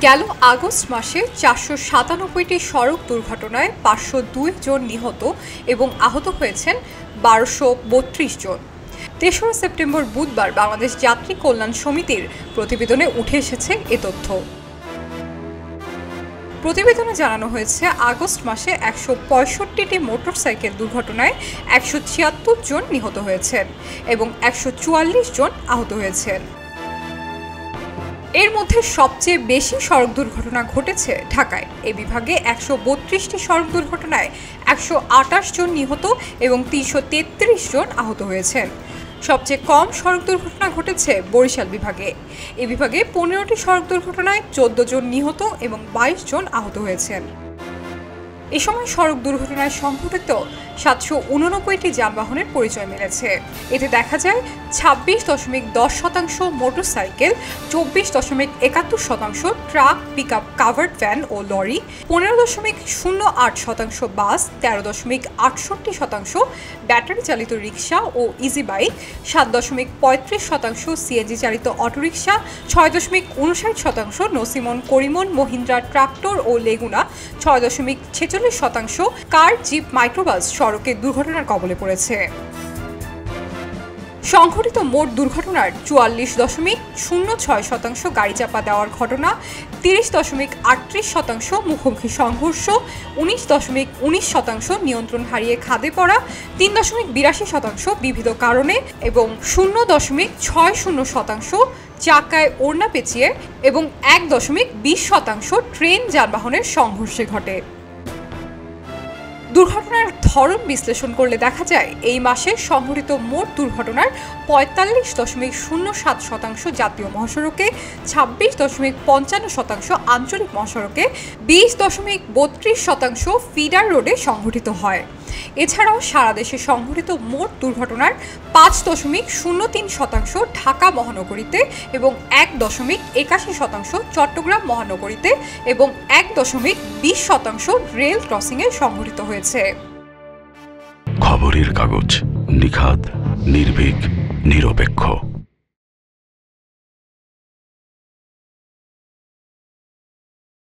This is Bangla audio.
গেল আগস্ট মাসে 497টি সড়ক দুর্ঘটনায় 502 জন নিহত এবং আহত হয়েছেন 1232 জন। 3রা সেপ্টেম্বর বুধবার বাংলাদেশ যাত্রী কল্যাণ সমিতির প্রতিবেদনে উঠে এসেছে এ তথ্য। প্রতিবেদনে জানানো হয়েছে, আগস্ট মাসে 165টি মোটরসাইকেল দুর্ঘটনায় 176 জন নিহত হয়েছেন এবং 144 জন আহত হয়েছেন। এর মধ্যে সবচেয়ে বেশি সড়ক দুর্ঘটনা ঘটেছে ঢাকায়। এই বিভাগে 132টি সড়ক দুর্ঘটনায় 128 জন নিহত এবং 333 জন আহত হয়েছেন। সবচেয়ে কম সড়ক দুর্ঘটনা ঘটেছে বরিশাল বিভাগে। এই বিভাগে 15টি সড়ক দুর্ঘটনায় 14 জন নিহত এবং 22 জন আহত হয়েছেন। এ সময় সড়ক দুর্ঘটনায় সংঘটিত 789টি যানবাহনের পরিচয় মিলেছে। এতে দেখা যায় 26.10% motorcycle, 24.71% truck, pickup, covered van ও লরি, 15.08% বাস, 13.68% ব্যাটারি চালিত রিক্সা ও ইজি বাইক, 7.35% সিএনজি চালিত অটোরিকশা, 6.59% নসিমন, করিমন, মহিন্দ্রা ট্রাক্টর ও লেগুনা, 6.46% কার, জিপ, মাইক্রোবাস সড়কে দুর্ঘটনার কবলে পড়েছে। সংঘটিত মোট দুর্ঘটনার 44.06% গাড়ি চাপা দেওয়ার ঘটনা, 30.38% মুখোমুখি সংঘর্ষ, 19.19% নিয়ন্ত্রণ হারিয়ে খাদে পড়া, 3.82% বিবিধ কারণে এবং 0.60% চাকায় ওড়না পেঁচিয়ে এবং 1.20% ট্রেন যানবাহনের সংঘর্ষে ঘটে। দুর্ঘটনার ধরন বিশ্লেষণ করলে দেখা যায়, এই মাসে সংঘটিত মোট দুর্ঘটনার 45.07% জাতীয় মহাসড়কে, 26.55% আঞ্চলিক মহাসড়কে, 20.32% ফিডার রোডে সংঘটিত হয়। এছাড়াও সারা দেশে সংঘটিত মোট দুর্ঘটনার 5.03% ঢাকা মহানগরীতে এবং 1.81% চট্টগ্রাম মহানগরীতে এবং 1.20% রেল ক্রসিংয়ে সংঘটিত হয়েছে। খবরের কাগজ, নিখাত, নির্ভীক, নিরপেক্ষ।